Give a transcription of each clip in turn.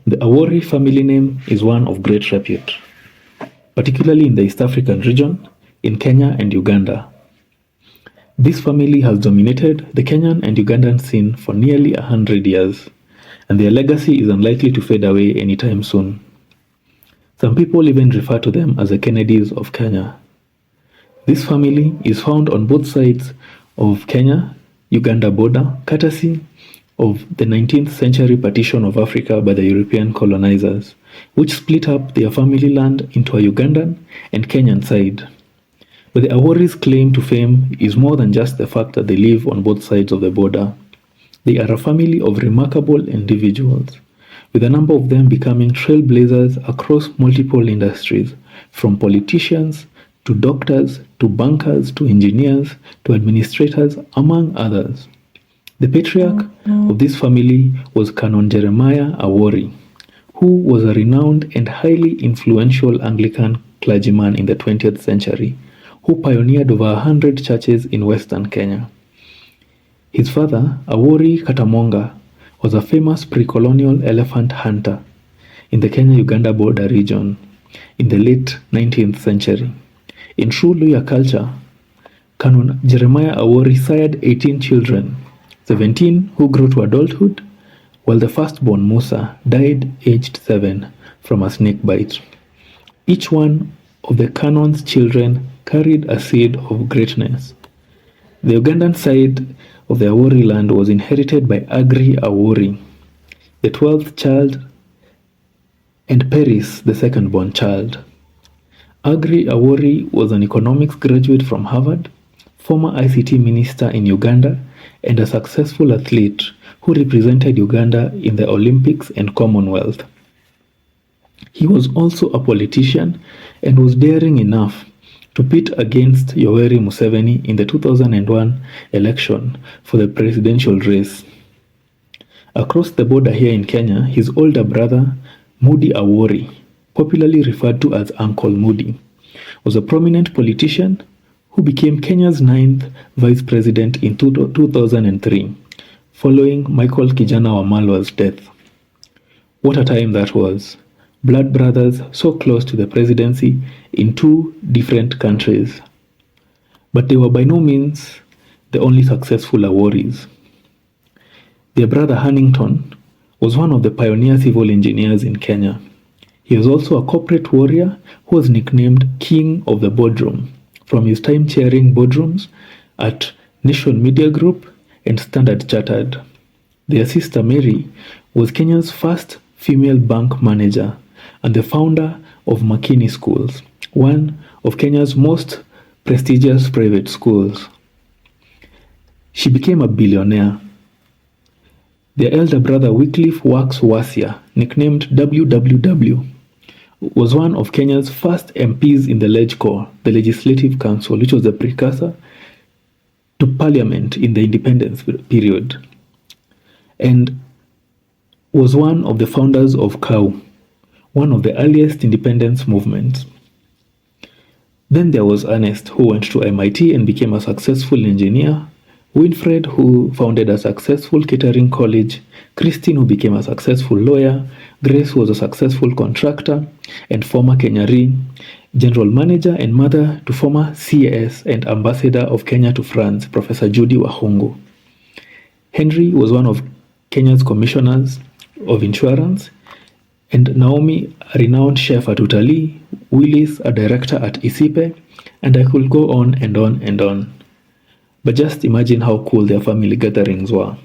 The Awori family name is one of great repute, particularly in the East African region, in Kenya and Uganda. This family has dominated the Kenyan and Ugandan scene for nearly 100 years, and their legacy is unlikely to fade away anytime soon. Some people even refer to them as the Kennedys of Kenya. This family is found on both sides of Kenya-Uganda border, courtesy of the 19th century partition of Africa by the European colonizers, which split up their family land into a Ugandan and Kenyan side. But the Awori's claim to fame is more than just the fact that they live on both sides of the border. They are a family of remarkable individuals, with a number of them becoming trailblazers across multiple industries, from politicians to doctors, to bankers, to engineers, to administrators, among others. The patriarch of this family was Canon Jeremiah Awori, who was a renowned and highly influential Anglican clergyman in the 20th century, who pioneered over 100 churches in Western Kenya. His father, Awori Katamonga, was a famous pre-colonial elephant hunter in the Kenya-Uganda border region in the late 19th century. In true Luya culture, Canon Jeremiah Awori sired 18 children, 17 who grew to adulthood, while the firstborn Musa died aged 7 from a snake bite. Each one of the Canon's children carried a seed of greatness. The Ugandan side of the Awori land was inherited by Agri Awori, the 12th child, and Peris, the second-born child. Agri Awori was an economics graduate from Harvard, former ICT minister in Uganda, and a successful athlete who represented Uganda in the Olympics and Commonwealth. He was also a politician and was daring enough to pit against Yoweri Museveni in the 2001 election for the presidential race. Across the border here in Kenya, his older brother, Moody Awori, popularly referred to as Uncle Moody, was a prominent politician who became Kenya's 9th vice president in 2003, following Michael Kijana Wamalwa's death. What a time that was. Blood brothers so close to the presidency in two different countries. But they were by no means the only successful Aworis. Their brother Hannington was one of the pioneer civil engineers in Kenya. He was also a corporate warrior who was nicknamed King of the Boardroom from his time chairing boardrooms at Nation Media Group and Standard Chartered. Their sister Mary was Kenya's first female bank manager and the founder of Makini Schools, one of Kenya's most prestigious private schools. She became a billionaire. Their elder brother Wycliffe Wax Wasia, nicknamed WWW, was one of Kenya's first MPs in the LegCo, the Legislative Council, which was the precursor to Parliament in the independence period, and was one of the founders of KAU, one of the earliest independence movements. Then there was Ernest, who went to MIT and became a successful engineer, Winfred, who founded a successful catering college, Christine, who became a successful lawyer, Grace, who was a successful contractor and former Kenya Re general manager and mother to former CAS and ambassador of Kenya to France, Professor Judy Wahungu. Henry was one of Kenya's commissioners of insurance, and Naomi, a renowned chef at Utalii, Willis, a director at Isipe, and I could go on and on and on. But just imagine how cool their family gatherings were.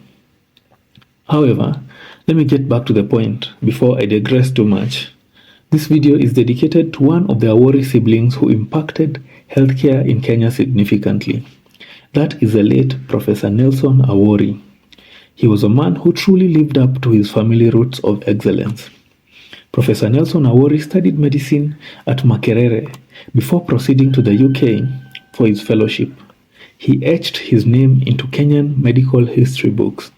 However, let me get back to the point before I digress too much. This video is dedicated to one of the Awori siblings who impacted healthcare in Kenya significantly. That is the late Professor Nelson Awori. He was a man who truly lived up to his family roots of excellence. Professor Nelson Awori studied medicine at Makerere before proceeding to the UK for his fellowship. He etched his name into Kenyan medical history books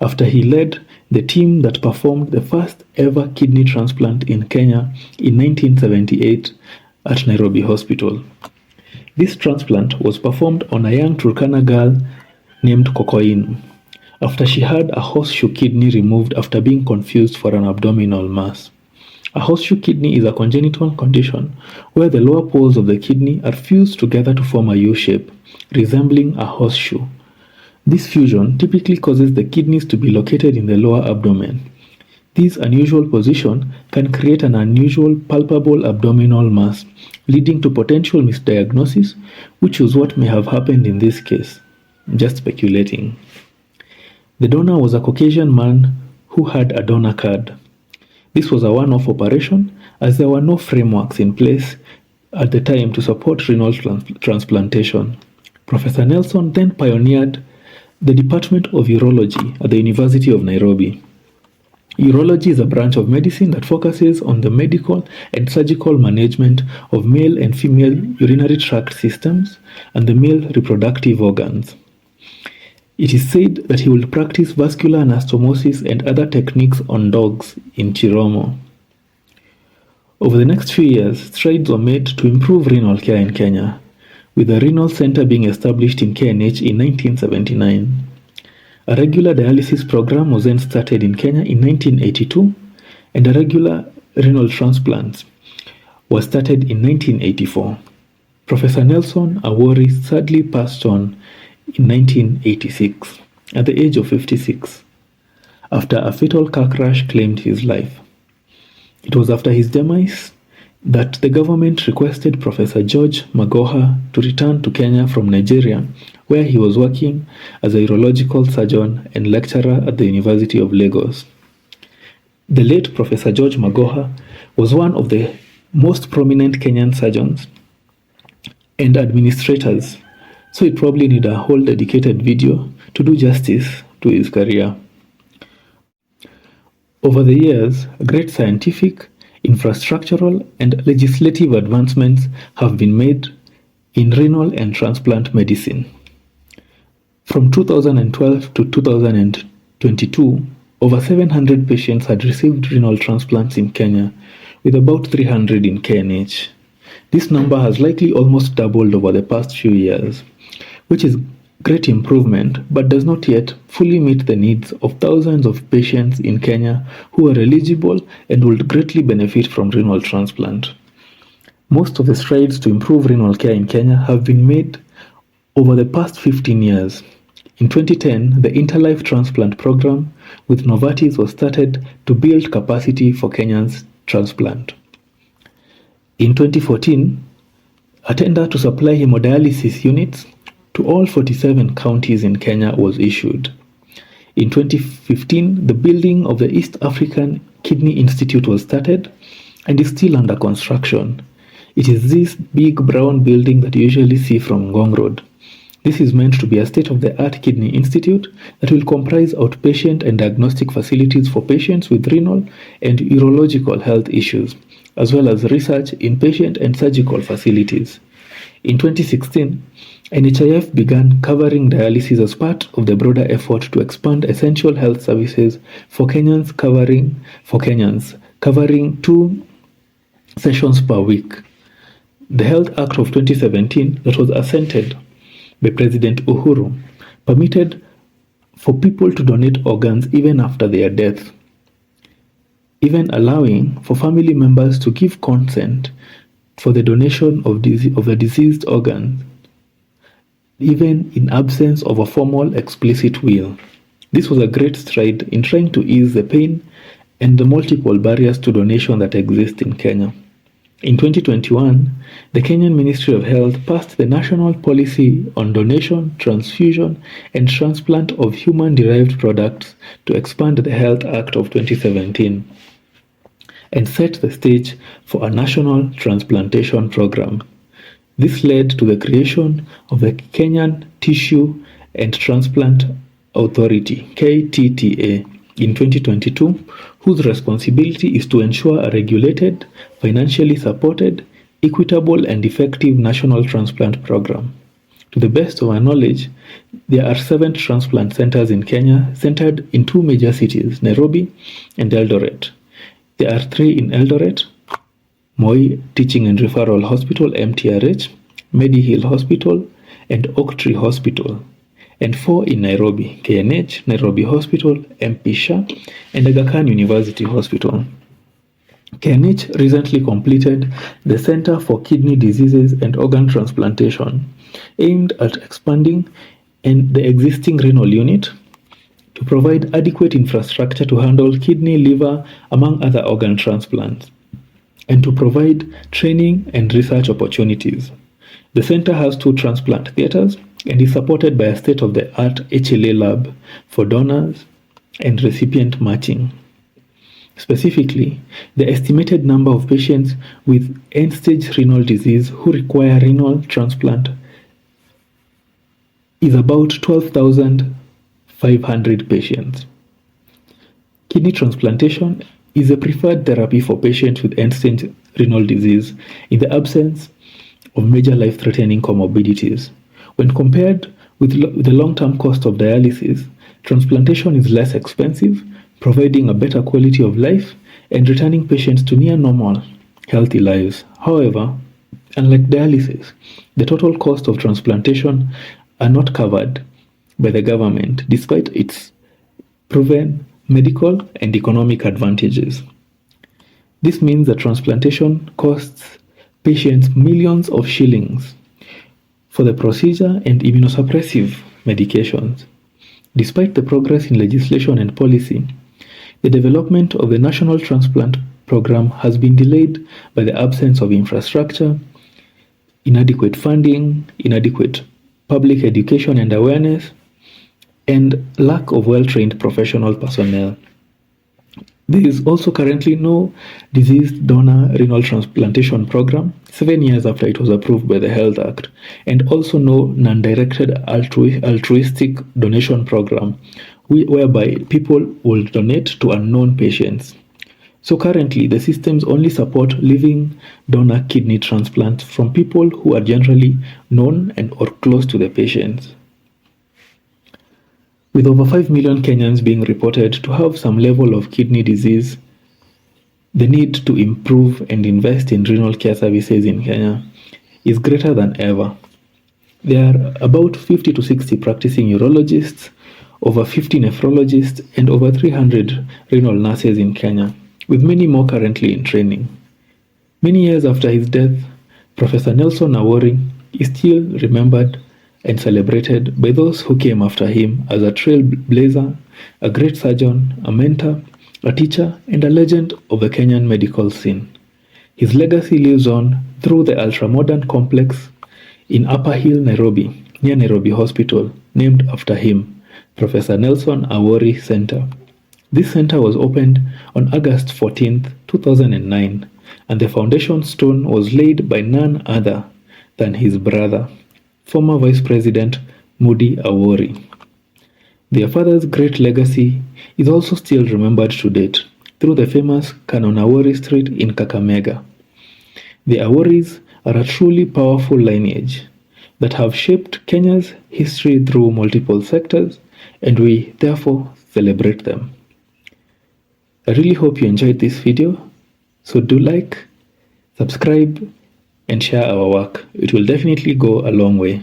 after he led the team that performed the first ever kidney transplant in Kenya in 1978 at Nairobi Hospital. This transplant was performed on a young Turkana girl named Kokoin, after she had a horseshoe kidney removed after being confused for an abdominal mass. A horseshoe kidney is a congenital condition where the lower poles of the kidney are fused together to form a U shape, resembling a horseshoe. This fusion typically causes the kidneys to be located in the lower abdomen. This unusual position can create an unusual palpable abdominal mass, leading to potential misdiagnosis, which is what may have happened in this case. I'm just speculating. The donor was a Caucasian man who had a donor card. This was a one-off operation as there were no frameworks in place at the time to support renal transplantation. Professor Nelson then pioneered the Department of Urology at the University of Nairobi. Urology is a branch of medicine that focuses on the medical and surgical management of male and female urinary tract systems and the male reproductive organs. It is said that he will practice vascular anastomosis and other techniques on dogs in Chiromo. Over the next few years, strides were made to improve renal care in Kenya, with a renal center being established in KNH in 1979. A regular dialysis program was then started in Kenya in 1982, and a regular renal transplant was started in 1984. Professor Nelson Awori sadly passed on in 1986 at the age of 56 after a fatal car crash claimed his life. It was after his demise that the government requested Professor George Magoha to return to Kenya from Nigeria, where he was working as a urological surgeon and lecturer at the University of Lagos. The late Professor George Magoha was one of the most prominent Kenyan surgeons and administrators, so it probably need a whole dedicated video to do justice to his career. Over the years, great scientific, infrastructural, and legislative advancements have been made in renal and transplant medicine. From 2012 to 2022, over 700 patients had received renal transplants in Kenya, with about 300 in KNH. This number has likely almost doubled over the past few years, which is great improvement, but does not yet fully meet the needs of thousands of patients in Kenya who are eligible and would greatly benefit from renal transplant. Most of the strides to improve renal care in Kenya have been made over the past 15 years. In 2010, the Interlife Transplant Program with Novartis was started to build capacity for Kenyans transplant. In 2014, a tender to supply hemodialysis units to all 47 counties in Kenya was issued. In 2015, the building of the East African Kidney Institute was started and is still under construction. It is this big brown building that you usually see from Ngong Road. This is meant to be a state-of-the-art kidney institute that will comprise outpatient and diagnostic facilities for patients with renal and urological health issues, as well as research, inpatient and surgical facilities. In 2016, NHIF began covering dialysis as part of the broader effort to expand essential health services for Kenyans, covering 2 sessions per week. The Health Act of 2017 that was assented by President Uhuru permitted for people to donate organs even after their death, even allowing for family members to give consent for the donation of the deceased organ, even in absence of a formal explicit will. This was a great stride in trying to ease the pain and the multiple barriers to donation that exist in Kenya. In 2021, the Kenyan Ministry of Health passed the National Policy on Donation, Transfusion, and Transplant of Human-Derived Products to expand the Health Act of 2017 and set the stage for a national transplantation program. This led to the creation of the Kenyan Tissue and Transplant Authority, KTTA, in 2022, whose responsibility is to ensure a regulated, financially supported, equitable and effective national transplant program. To the best of our knowledge, there are 7 transplant centers in Kenya centered in 2 major cities, Nairobi and Eldoret. There are 3 in Eldoret, Moi Teaching and Referral Hospital, MTRH, Medihill Hospital, and Oak Tree Hospital. and 4 in Nairobi, KNH, Nairobi Hospital, MP Shah, and Aga Khan University Hospital. KNH recently completed the Center for Kidney Diseases and Organ Transplantation, aimed at expanding the existing renal unit to provide adequate infrastructure to handle kidney, liver, among other organ transplants, and to provide training and research opportunities. The center has 2 transplant theaters and is supported by a state-of-the-art HLA lab for donors and recipient matching. Specifically, the estimated number of patients with end-stage renal disease who require renal transplant is about 12,500 patients. Kidney transplantation is a preferred therapy for patients with end-stage renal disease in the absence of major life-threatening comorbidities. When compared with the long-term cost of dialysis, transplantation is less expensive, providing a better quality of life and returning patients to near normal, healthy lives. However, unlike dialysis, the total cost of transplantation are not covered by the government despite its proven medical and economic advantages. This means that transplantation costs patients millions of shillings for the procedure and immunosuppressive medications. Despite the progress in legislation and policy, the development of the National Transplant Program has been delayed by the absence of infrastructure, inadequate funding, inadequate public education and awareness, and lack of well-trained professional personnel. There is also currently no diseased donor renal transplantation program 7 years after it was approved by the Health Act, and also no non-directed altruistic donation program whereby people will donate to unknown patients. So currently, the systems only support living donor kidney transplants from people who are generally known and or close to the patients. With over 5 million Kenyans being reported to have some level of kidney disease, the need to improve and invest in renal care services in Kenya is greater than ever. There are about 50 to 60 practicing urologists, over 50 nephrologists, and over 300 renal nurses in Kenya, with many more currently in training. Many years after his death, Professor Nelson Awori is still remembered and celebrated by those who came after him as a trailblazer, a great surgeon, a mentor, a teacher, and a legend of the Kenyan medical scene. His legacy lives on through the ultra-modern complex in Upper Hill, Nairobi, near Nairobi Hospital, named after him, Professor Nelson Awori Center. This center was opened on August 14, 2009, and the foundation stone was laid by none other than his brother, former Vice President Moody Awori. Their father's great legacy is also still remembered to date through the famous Canon Awori Street in Kakamega. The Aworis are a truly powerful lineage that have shaped Kenya's history through multiple sectors, and we therefore celebrate them. I really hope you enjoyed this video, so do like, subscribe, and share our work. It will definitely go a long way.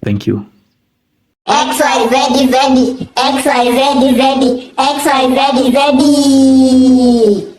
Thank you. XY ready, XY ready, XY ready.